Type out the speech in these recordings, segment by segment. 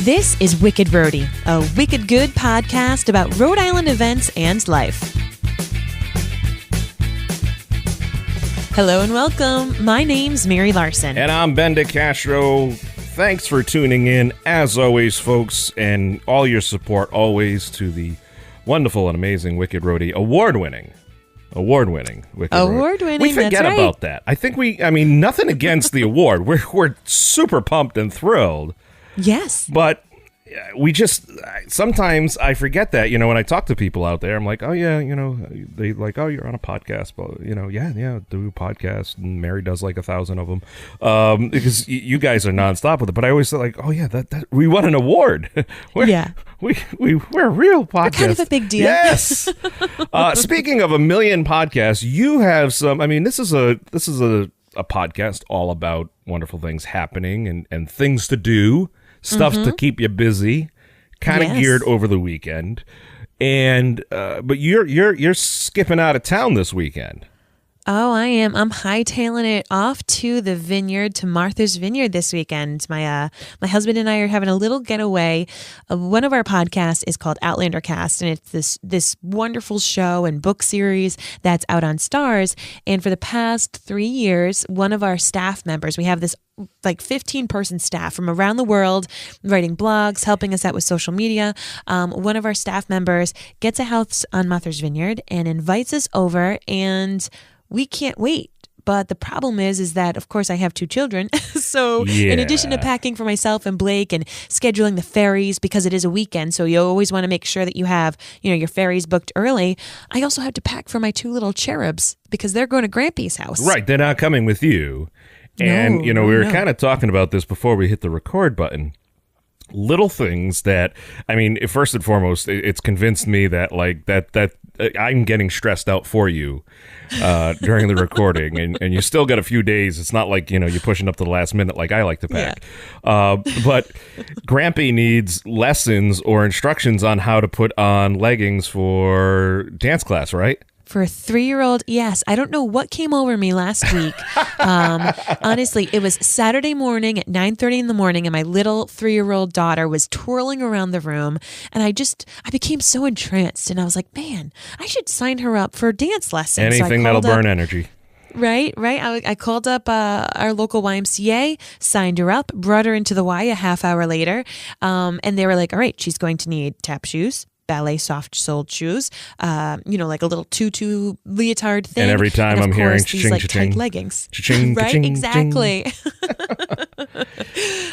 This is Wicked Rhody, a wicked good podcast about Rhode Island events and life. Hello and welcome. My name's Mary Larson. And I'm Ben DeCastro. Thanks for tuning in, as always, folks, and all your support always to the wonderful and amazing Wicked Rhody, award-winning Wicked Rhody. We forget that's right. about that. I think nothing against the award. We're super pumped and thrilled. Yes. But we just, sometimes I forget that, when I talk to people out there, I'm like, oh yeah, they like, oh, you're on a podcast, but yeah, do a podcast, and Mary does like 1,000 of them, because you guys are nonstop with it. But I always say like, oh yeah, that we won an award. We're a real podcast. We're kind of a big deal. Yes. Speaking of a million podcasts, you have some. This is a podcast all about wonderful things happening and things to do. Stuff to keep you busy, kind of geared over the weekend, and but you're skipping out of town this weekend. Oh, I am. I'm hightailing it off to the vineyard, to Martha's Vineyard this weekend. My husband and I are having a little getaway. One of our podcasts is called Outlander Cast, and it's this wonderful show and book series that's out on Stars. And for the past 3 years, one of our staff members, we have this like 15-person staff from around the world writing blogs, helping us out with social media. One of our staff members gets a house on Martha's Vineyard and invites us over, and we can't wait. But the problem is that, of course, I have 2 children. So in addition to packing for myself and Blake and scheduling the ferries, because it is a weekend, so you always want to make sure that you have, your ferries booked early. I also have to pack for my 2 little cherubs because they're going to Grampy's house. Right. They're not coming with you. And, we were kind of talking about this before we hit the record button. Little things that, first and foremost, it's convinced me that that I'm getting stressed out for you during the recording, and you still got a few days. It's not like, you're pushing up to the last minute like I like to pack. Yeah. But Grampy needs lessons or instructions on how to put on leggings for dance class, right? For a 3-year-old, yes. I don't know what came over me last week. Honestly, it was Saturday morning at 9:30 in the morning, and my little 3-year-old daughter was twirling around the room, and I became so entranced, and I was like, man, I should sign her up for dance lessons. Anything that'll burn energy. Right. I called up our local YMCA, signed her up, brought her into the Y a half hour later, and they were like, all right, she's going to need tap shoes, ballet soft-soled shoes, like a little tutu leotard thing. And every time and I'm hearing these cha-ching, like cha-ching. tight leggings. Cha-ching, right? cha-ching, Exactly.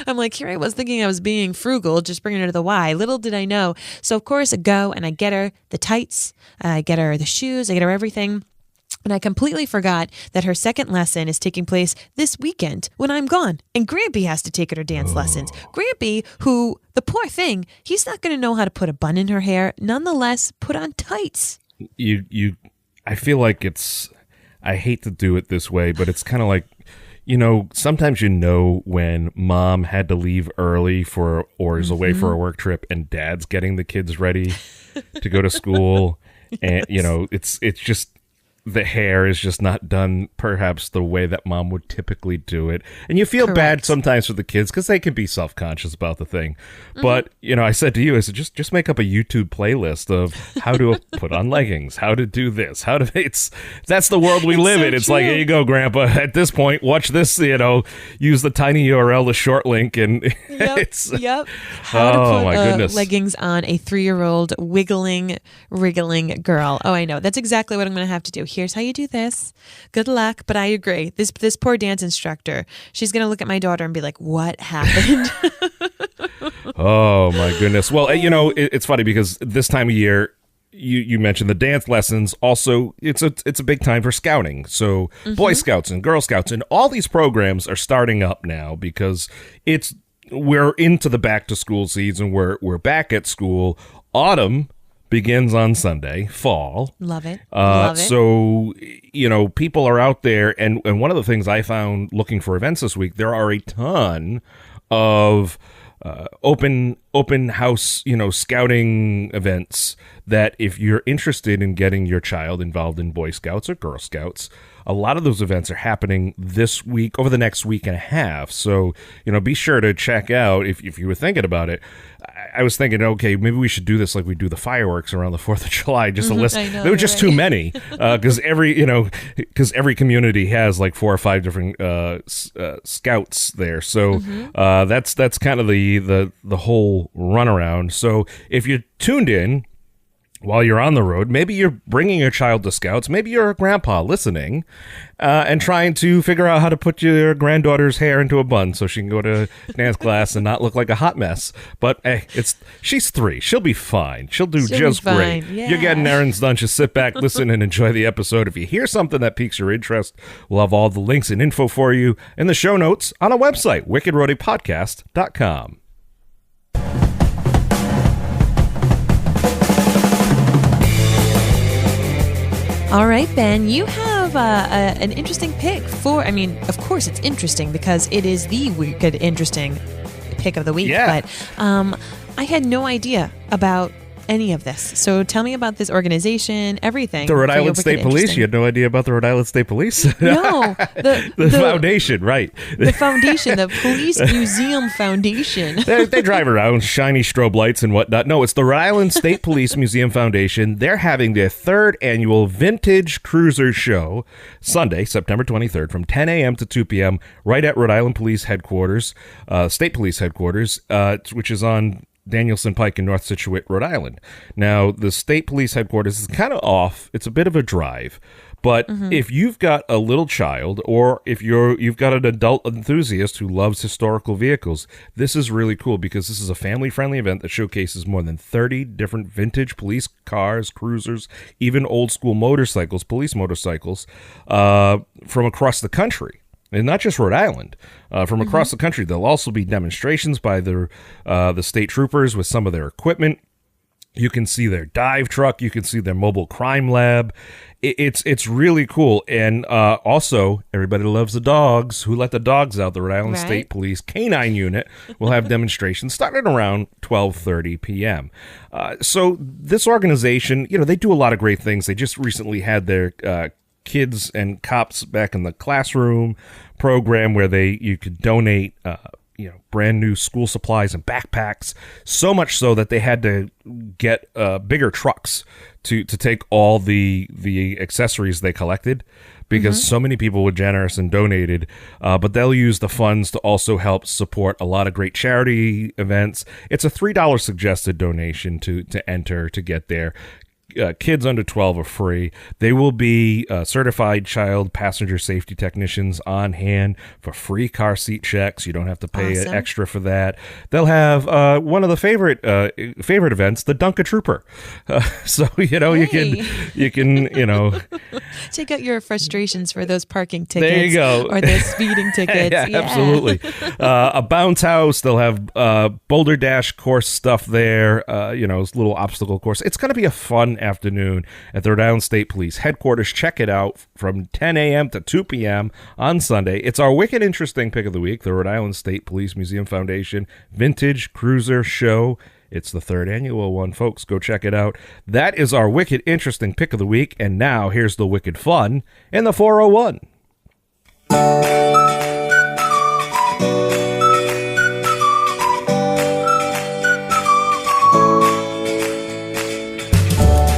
I'm like, here I was thinking I was being frugal, just bringing her to the Y. Little did I know. So of course I go and I get her the tights, I get her the shoes, I get her everything. And I completely forgot that her second lesson is taking place this weekend when I'm gone. And Grampy has to take her to dance lessons. Grampy, who, the poor thing, he's not going to know how to put a bun in her hair. Nonetheless, put on tights. I feel like I hate to do it this way, but it's kind of like, sometimes when mom had to leave early or is away for a work trip and dad's getting the kids ready to go to school. And, it's just, the hair is just not done perhaps the way that mom would typically do it. And you feel bad sometimes for the kids because they can be self-conscious about the thing. But, I said to you, I said, just make up a YouTube playlist of how to put on leggings, how to do this, that's the world we live in. It's like, here you go, Grandpa. At this point, watch this, use the tiny URL, the short link, and Yep. How to put leggings on a 3-year-old wiggling, wriggling girl. Oh, I know. That's exactly what I'm going to have to do. Here's how you do this. Good luck. But I agree. This poor dance instructor, she's going to look at my daughter and be like, what happened? Oh, my goodness. Well, it's funny because this time of year, you mentioned the dance lessons. Also, it's a big time for scouting. So Boy Scouts and Girl Scouts and all these programs are starting up now because we're into the back to school season. We're back at school. Autumn begins on Sunday, fall. Love it. So, people are out there. And one of the things I found looking for events this week, there are a ton of open house, scouting events that if you're interested in getting your child involved in Boy Scouts or Girl Scouts, a lot of those events are happening this week, over the next week and a half. So, be sure to check out, if you were thinking about it. I was thinking, okay, maybe we should do this like we do the fireworks around the 4th of July, just a list. There were just too many, because every community has like 4 or 5 different scouts there. So that's kind of the whole runaround. So if you tuned in while you're on the road, maybe you're bringing your child to Scouts, maybe you're a grandpa listening and trying to figure out how to put your granddaughter's hair into a bun so she can go to dance class and not look like a hot mess. But hey, she's 3. She'll be fine. She'll do just great. Yeah. You're getting errands done. Just sit back, listen, and enjoy the episode. If you hear something that piques your interest, we'll have all the links and info for you in the show notes on our website, wickedroadypodcast.com. All right, Ben, you have an interesting pick of course it's interesting because it is the wicked interesting pick of the week. Yeah. But I had no idea about any of this. So tell me about this organization, everything. The Rhode Island State Police. You had no idea about the Rhode Island State Police? No. The foundation, right. The foundation, the Police Museum Foundation. They drive around, shiny strobe lights and whatnot. No, it's the Rhode Island State Police Museum Foundation. They're having their 3rd annual Vintage Cruiser Show, Sunday, September 23rd, from 10 a.m. to 2 p.m., right at Rhode Island Police Headquarters, State Police Headquarters, which is on Danielson Pike in North Scituate, Rhode Island. Now, the state police headquarters is kind of off. It's a bit of a drive. But if you've got a little child or if you've got an adult enthusiast who loves historical vehicles, this is really cool because this is a family-friendly event that showcases more than 30 different vintage police cars, cruisers, even old-school motorcycles, police motorcycles, from across the country. And not just Rhode Island, from across the country. There'll also be demonstrations by the state troopers with some of their equipment. You can see their dive truck. You can see their mobile crime lab. It's really cool. And also, everybody loves the dogs. Who let the dogs out? The Rhode Island State Police Canine Unit will have demonstrations starting around 12:30 p.m. So this organization, they do a lot of great things. They just recently had their Kids and Cops Back in the Classroom program where you could donate brand new school supplies and backpacks, so much so that they had to get bigger trucks to take all the accessories they collected because so many people were generous and donated, but they'll use the funds to also help support a lot of great charity events. It's a $3 suggested donation to enter to get there. Kids under 12 are free. They will be certified child passenger safety technicians on hand for free car seat checks. You don't have to pay extra for that. They'll have one of the favorite events, the Dunk a Trooper. So you can take out your frustrations for those parking tickets. There you go. Or the speeding tickets. Yeah, absolutely. A bounce house. They'll have Boulder Dash course stuff there. This little obstacle course. It's going to be a fun afternoon at the Rhode Island State Police headquarters. Check it out from 10 a.m. to 2 p.m. on Sunday. It's our wicked interesting pick of the week, the Rhode Island State Police Museum Foundation Vintage Cruiser Show. It's the 3rd annual one, folks. Go check it out. That is our wicked interesting pick of the week. And now here's the wicked fun in the 401.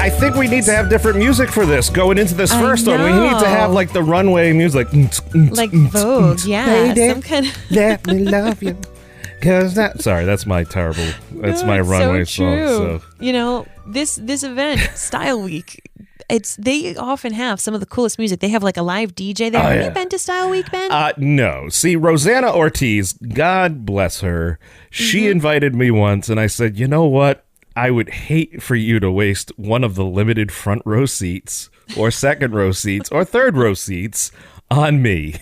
I think we need to have different music for this going into this first one. We need to have like the runway music, like Vogue, yeah, some kind of. Let me love you, cause that's my terrible. That's my runway song. So this event, Style Week. They often have some of the coolest music. They have like a live DJ there. Have you been to Style Week, Ben? No. See, Rosanna Ortiz, God bless her. She invited me once, and I said, you know what? I would hate for you to waste one of the limited front row seats or second row seats or third row seats on me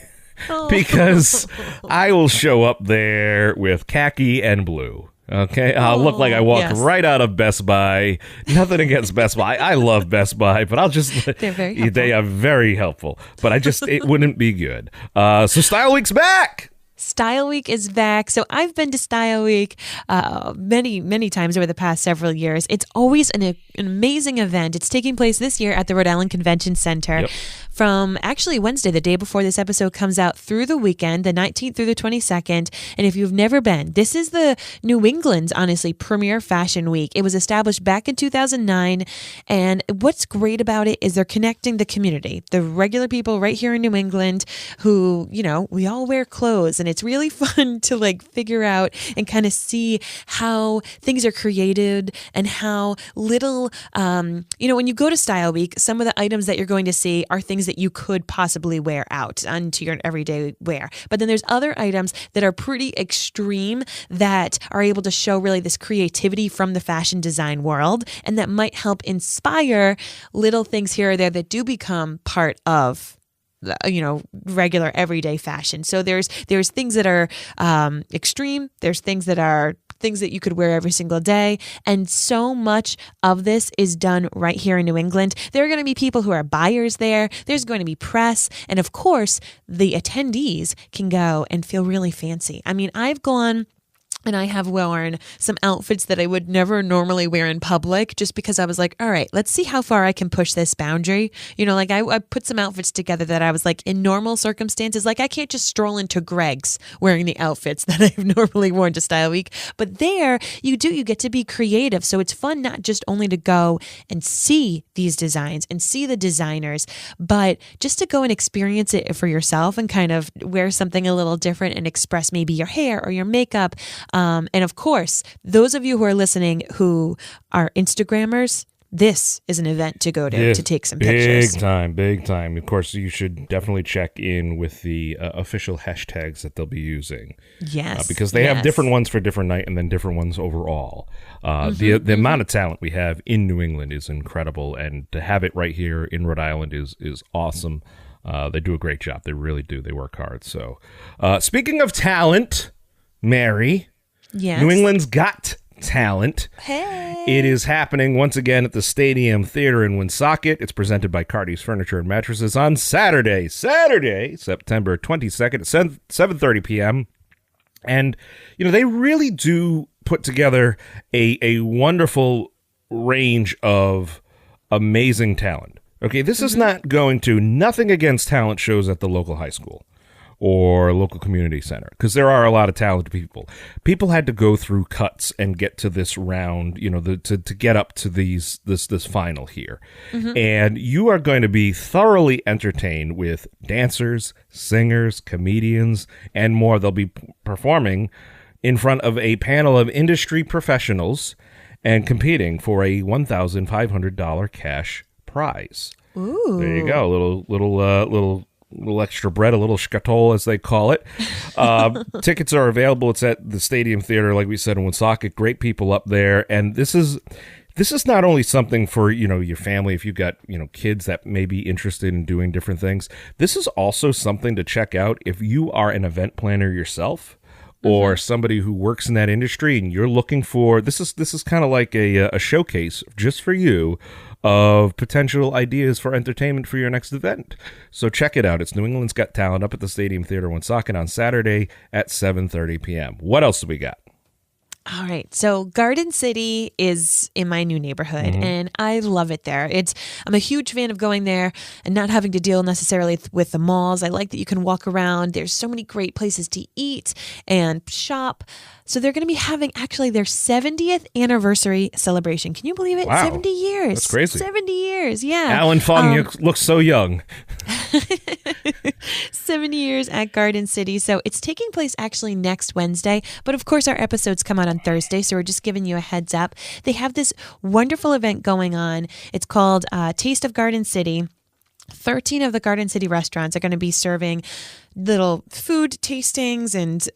because I will show up there with khaki and blue. Okay, I'll look like I walked right out of Best Buy. Nothing against Best Buy. I love Best Buy, but I'll just... They're very helpful. They are very helpful, but it wouldn't be good. So Style Week's back! Style Week is back. So I've been to Style Week many times over the past several years. It's always an amazing event. It's taking place this year at the Rhode Island Convention Center from actually Wednesday, the day before this episode comes out, through the weekend, the 19th through the 22nd. And if you've never been, this is the New England's, honestly, premier fashion week. It was established back in 2009. And what's great about it is they're connecting the community, the regular people right here in New England who, we all wear clothes, and it's really fun to figure out and kind of see how things are created and how little, when you go to Style Week, some of the items that you're going to see are things that you could possibly wear out onto your everyday wear. But then there's other items that are pretty extreme that are able to show really this creativity from the fashion design world, and that might help inspire little things here or there that do become part of regular everyday fashion. So there's things that are extreme. There's things that you could wear every single day. And so much of this is done right here in New England. There are going to be people who are buyers there. There's going to be press. And of course, the attendees can go and feel really fancy. I mean, I've gone and I have worn some outfits that I would never normally wear in public, just because I was like, all right, let's see how far I can push this boundary. I put some outfits together that I was like, in normal circumstances, I can't just stroll into Greg's wearing the outfits that I've normally worn to Style Week. But there you get to be creative. So it's fun not just only to go and see these designs and see the designers, but just to go and experience it for yourself and kind of wear something a little different and express maybe your hair or your makeup. And of course, those of you who are listening who are Instagrammers, this is an event to go to take some pictures. Big time. Of course, you should definitely check in with the official hashtags that they'll be using. Yes. Because they have different ones for different night and then different ones overall. The amount of talent we have in New England is incredible, and to have it right here in Rhode Island is awesome. They do a great job. They really do. They work hard. So, speaking of talent, Mary... Yes. New England's Got Talent. Hey. It is happening once again at the Stadium Theater in Woonsocket. It's presented by Cardi's Furniture and Mattresses on Saturday, September 22nd at 7:30 p.m. And, they really do put together a wonderful range of amazing talent. Okay, this is not going to, nothing against talent shows at the local high school or local community center, because there are a lot of talented people. People had to go through cuts and get to this round, to get up to this final here. And you are going to be thoroughly entertained with dancers, singers, comedians, and more. They'll be performing in front of a panel of industry professionals and competing for a $1,500 cash prize. Ooh. There you go. Little extra bread, a little scatole, as they call it. Tickets are available. It's at the Stadium Theater, like we said, in Woonsocket. Great people up there. And this is not only something for, your family, if you've got, kids that may be interested in doing different things. This is also something to check out if you are an event planner yourself, or somebody who works in that industry and you're looking for, this is kind of like a showcase just for you of potential ideas for entertainment for your next event. So check it out. It's New England's Got Talent up at the Stadium Theater Woonsocket on Saturday at 7:30 p.m. What else do we got? All right. So Garden City is in my new neighborhood, and I love it there. I'm a huge fan of going there and not having to deal necessarily with the malls. I like that you can walk around. There's so many great places to eat and shop. So they're going to be having actually their 70th anniversary celebration. Can you believe it? Wow. 70 years. That's crazy. 70 years. Yeah. Alan Fung, you look so young. 70 years at Garden City. So it's taking place actually next Wednesday. But of course, our episodes come out on Thursday. So we're just giving you a heads up. They have this wonderful event going on. It's called Taste of Garden City. 13 of the Garden City restaurants are going to be serving little food tastings and,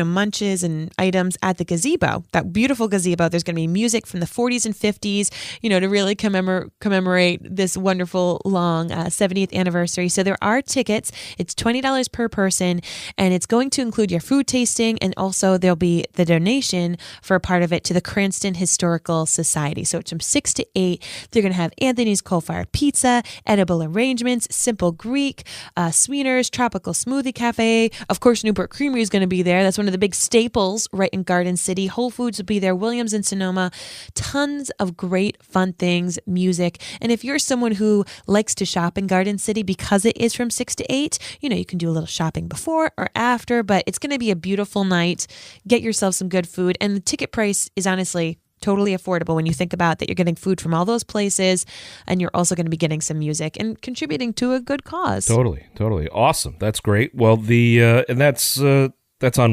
munches and items at the gazebo, that beautiful gazebo. There's going to be music from the 40s and 50s, to really commemorate this wonderful long 70th anniversary. So there are tickets. It's $20 per person, and it's going to include your food tasting, and also there'll be the donation for a part of it to the Cranston Historical Society. So it's from 6 to 8. They're going to have Anthony's coal-fired pizza, edible arrangements, simple Greek, sweeteners, tropical smoothie cafe. Of course, Newport Creamery is going to be there. That's one of the big staples right in Garden City. Whole Foods will be there. Williams and Sonoma. Tons of great fun things, music. And if you're someone who likes to shop in Garden City because it is from 6 to 8, you can do a little shopping before or after, but it's going to be a beautiful night. Get yourself some good food. And the ticket price is honestly totally affordable when you think about that you're getting food from all those places and you're also going to be getting some music and contributing to a good cause. Totally. Awesome. That's great. Well, and that's on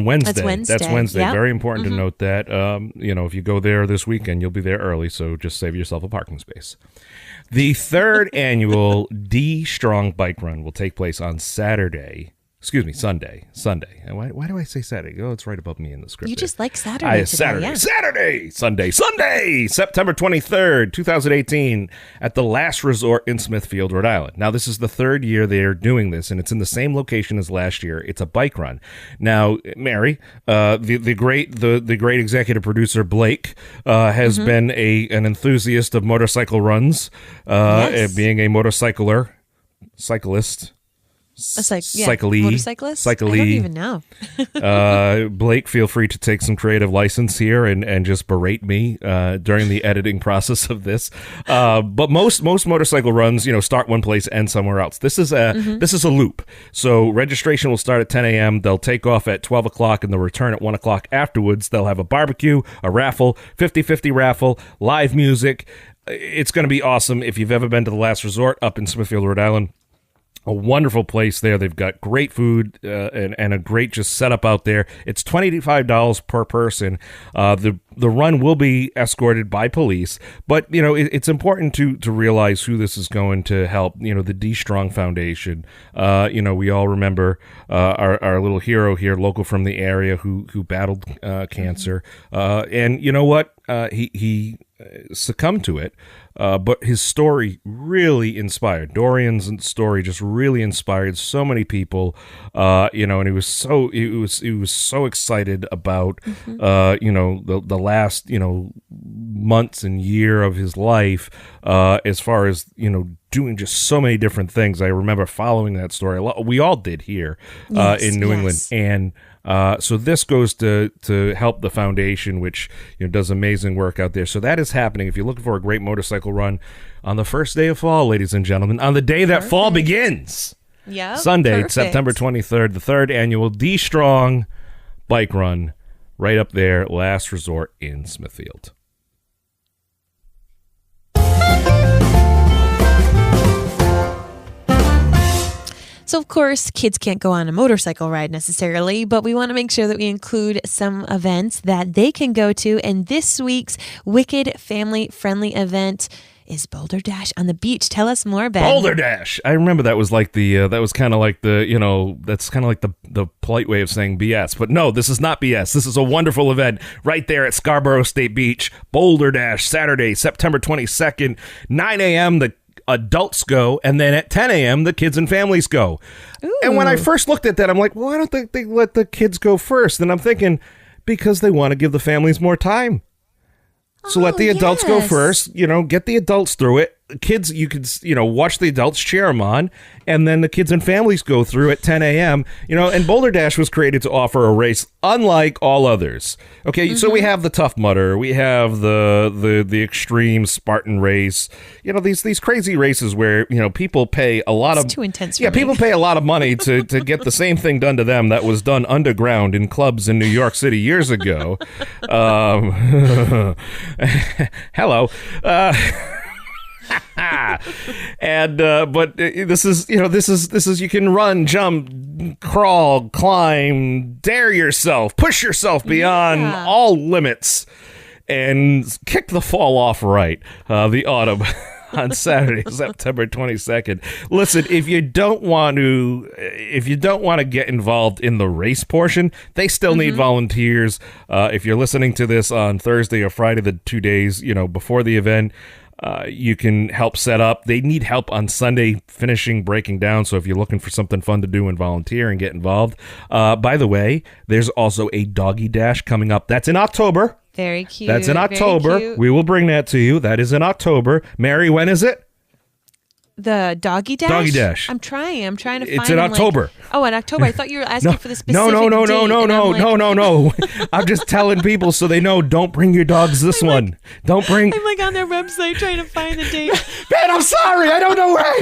Wednesday. That's Wednesday. Yep. Very important to note that. If you go there this weekend, you'll be there early, so just save yourself a parking space. The third annual D Strong Bike Run will take place on Sunday. And why do I say Saturday? Oh, it's right above me in the script. You just like Saturday today, yeah. Saturday, Sunday, September 23rd, 2018, at the Last Resort in Smithfield, Rhode Island. Now, this is the third year they are doing this, and it's in the same location as last year. It's a bike run. Now, Mary, the great executive producer Blake has been an enthusiast of motorcycle runs, being a cyclist. Motorcyclist? I don't even know. Blake, feel free to take some creative license here and just berate me during the editing process of this. But most motorcycle runs, start one place, end somewhere else. This is a loop. So registration will start at 10 a.m. They'll take off at 12 o'clock and they'll return at 1 o'clock afterwards. They'll have a barbecue, a raffle, 50-50 raffle, live music. It's going to be awesome. If you've ever been to the Last Resort up in Smithfield, Rhode Island, a wonderful place there. They've got great food and a great just setup out there. It's $25 per person. The run will be escorted by police, but it's important to realize who this is going to help. The D Strong Foundation. We all remember our little hero here, local from the area, who battled cancer. And you know what? He succumbed to it. But his story really inspired. Dorian's story just really inspired so many people, and he was so excited about, the last, months and year of his life, as far as, doing just so many different things. I remember following that story a lot. We all did here, in New England. And, so this goes to help the foundation, which does amazing work out there. So that is happening. If you're looking for a great motorcycle run on the first day of fall, ladies and gentlemen, on the day that fall begins, Sunday, September 23rd, the third annual D Strong Bike Run, right up there, Last Resort in Smithfield. So, of course, kids can't go on a motorcycle ride necessarily, but we want to make sure that we include some events that they can go to. And this week's wicked family-friendly event is Boulder Dash on the beach. Tell us more, Ben. Boulder Dash. I remember that was like that's kind of like the polite way of saying BS. But no, this is not BS. This is a wonderful event right there at Scarborough State Beach. Boulder Dash, Saturday, September 22nd, 9 a.m. The adults go, and then at 10 a.m. the kids and families go. Ooh. And when I first looked at that, I'm like, why don't they let the kids go first? And I'm thinking, because they want to give the families more time. So let the adults go first, get the adults through it. Kids, you could, watch the adults, cheer them on, and then the kids and families go through at 10 a.m. And Boulder Dash was created to offer a race unlike all others. Okay, so we have the Tough Mudder, we have the extreme Spartan race, these crazy races where, people pay a lot of... It's too intense for me. People pay a lot of money to get the same thing done to them that was done underground in clubs in New York City years ago. Hello. And but this is you can run, jump, crawl, climb, dare yourself, push yourself beyond all limits, and kick the fall off right. The autumn. On Saturday, September 22nd. Listen, if you don't want to get involved in the race portion, they still need volunteers. If you're listening to this on Thursday or Friday, the 2 days, before the event, you can help set up. They need help on Sunday finishing, breaking down. So if you're looking for something fun to do and volunteer and get involved. By the way, there's also a doggy dash coming up. That's in October. Very cute. That's in October. We will bring that to you. That is in October. Mary, when is it? The doggy dash? Doggy dash. I'm trying to find It's in them, October. In October. I thought you were asking for the specific No. date, and I'm like- No. I'm just telling people so they know, don't bring your dogs this one. Don't bring... I'm like on their website trying to find the date. Ben, I'm sorry. I don't know where.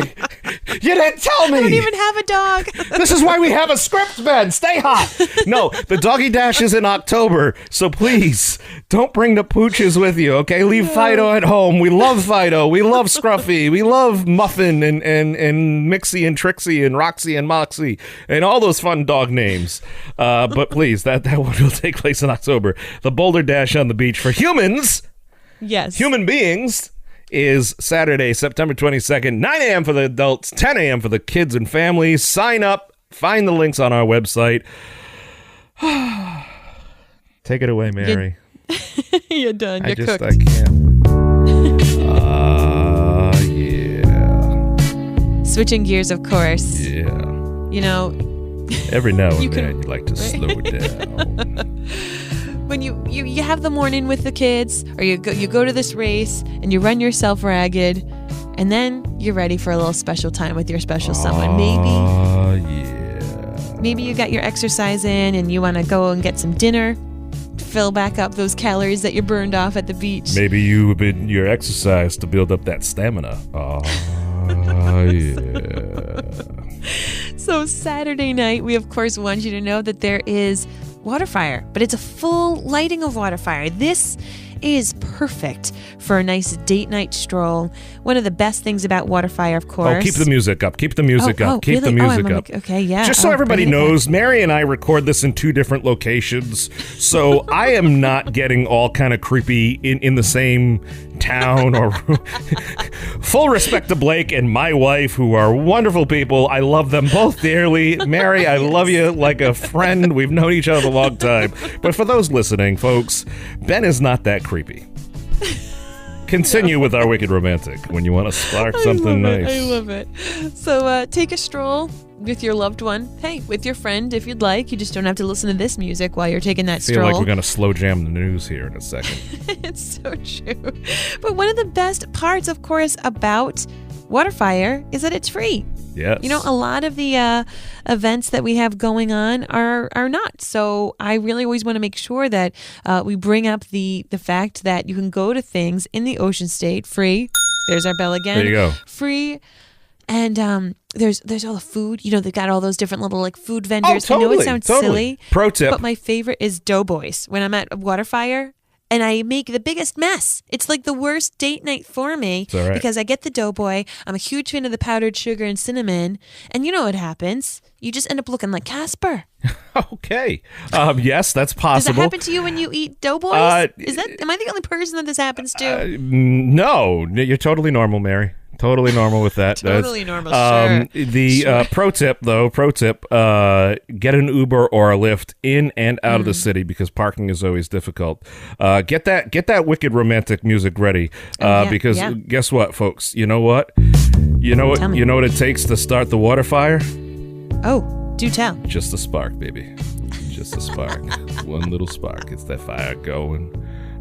You didn't tell me. I don't even have a dog. This is why we have a script, Ben. Stay hot. No, the doggy dash is in October, so please don't bring the pooches with you, okay? Leave Fido at home. We love Fido. We love Scruffy. We love Muffin and Mixie and Trixie and Roxy and Moxie and all those fun dog names. But please, that one will take place in October. The Boulder Dash on the beach for humans. Yes. Human beings is Saturday, September 22nd, 9 a.m. for the adults, 10 a.m. for the kids and families. Sign up. Find the links on our website. Take it away, Mary. You're done. You're cooked. I can't. Yeah. Switching gears, of course. Yeah. You know, every now and then you like to slow down. When you have the morning with the kids, or you go to this race and you run yourself ragged, and then you're ready for a little special time with your special someone. Maybe you got your exercise in and you want to go and get some dinner, fill back up those calories that you burned off at the beach. Maybe you've been your exercise to build up that stamina. Yeah. So Saturday night, we of course want you to know that there is water fire, but it's a full lighting of water fire. This is perfect for a nice date night stroll. One of the best things about water fire, of course. Oh, keep the music up. Keep the music up. Keep really? the music up. Okay, yeah. Just so everybody knows, Mary and I record this in 2 different locations, so I am not getting all kind of creepy in the same town. Or full respect to Blake and my wife, who are wonderful people. I love them both dearly. Mary, I love you like a friend. We've known each other a long time. But for those listening, folks, Ben is not that creepy. Continue with our Wicked Romantic when you want to spark something nice. I love it. So take a stroll with your loved one. Hey, with your friend if you'd like. You just don't have to listen to this music while you're taking that stroll. I feel like we're going to slow jam the news here in a second. It's so true. But one of the best parts, of course, about water fire is that it's free. Yes. You know, a lot of the events that we have going on are not. So I really always want to make sure that we bring up the fact that you can go to things in the Ocean State free. There's our bell again. There you go. Free. And there's all the food. You know, they've got all those different little like food vendors. Oh, totally, I know it sounds silly. Pro tip. But my favorite is Doughboys. When I'm at Waterfire and I make the biggest mess. It's like the worst date night for me. It's all right. Because I get the Doughboy. I'm a huge fan of the powdered sugar and cinnamon. And you know what happens? You just end up looking like Casper. Okay. Yes, that's possible. Does that happen to you when you eat Doughboys? Am I the only person that this happens to? No, you're totally normal, Mary. Totally normal with that. Totally normal, sure. The pro tip, get an Uber or a Lyft in and out of the city because parking is always difficult. Get that Wicked Romantic music ready because guess what, folks? You know what? You know what it takes to start the water fire? Oh, do tell. Just a spark, baby. Just a spark. One little spark. It's that fire going,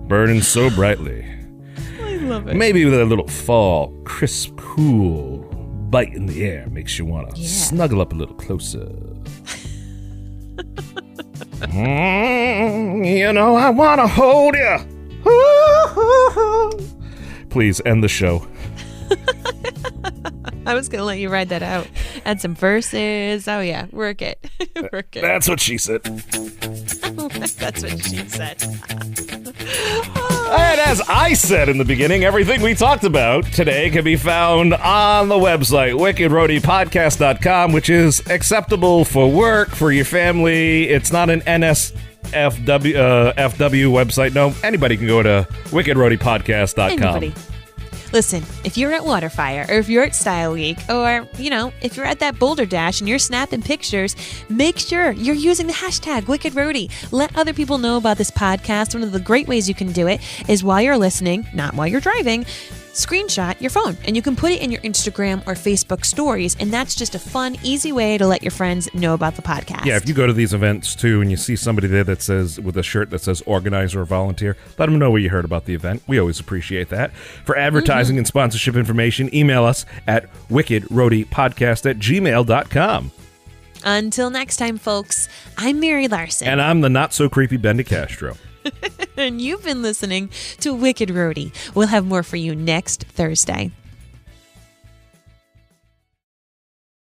burning so brightly. I love it. Maybe with a little fall, crisp, cool bite in the air makes you want to snuggle up a little closer. You know, I want to hold you. Please end the show. I was going to let you ride that out. Add some verses. Oh, yeah. Work it. Work it. That's what she said. That's what she said. And as I said in the beginning, everything we talked about today can be found on the website, wickedroadypodcast.com, which is acceptable for work, for your family. It's not an NSFW website. No, anybody can go to wickedroadypodcast.com. Anybody. Listen, if you're at Waterfire, or if you're at Style Week, or, you know, if you're at that Boulder Dash and you're snapping pictures, make sure you're using the hashtag WickedRhody. Let other people know about this podcast. One of the great ways you can do it is while you're listening, not while you're driving. screenshot your phone and you can put it in your Instagram or Facebook stories. And that's just a fun, easy way to let your friends know about the podcast. Yeah, if you go to these events too and you see somebody there that says, with a shirt that says organizer or volunteer, let them know where you heard about the event. We always appreciate that. For advertising and sponsorship information, email us at wickedroadypodcast@gmail.com. Until next time, folks, I'm Mary Larson. And I'm the not-so-creepy Ben DeCastro. And you've been listening to Wicked Rhody. We'll have more for you next Thursday.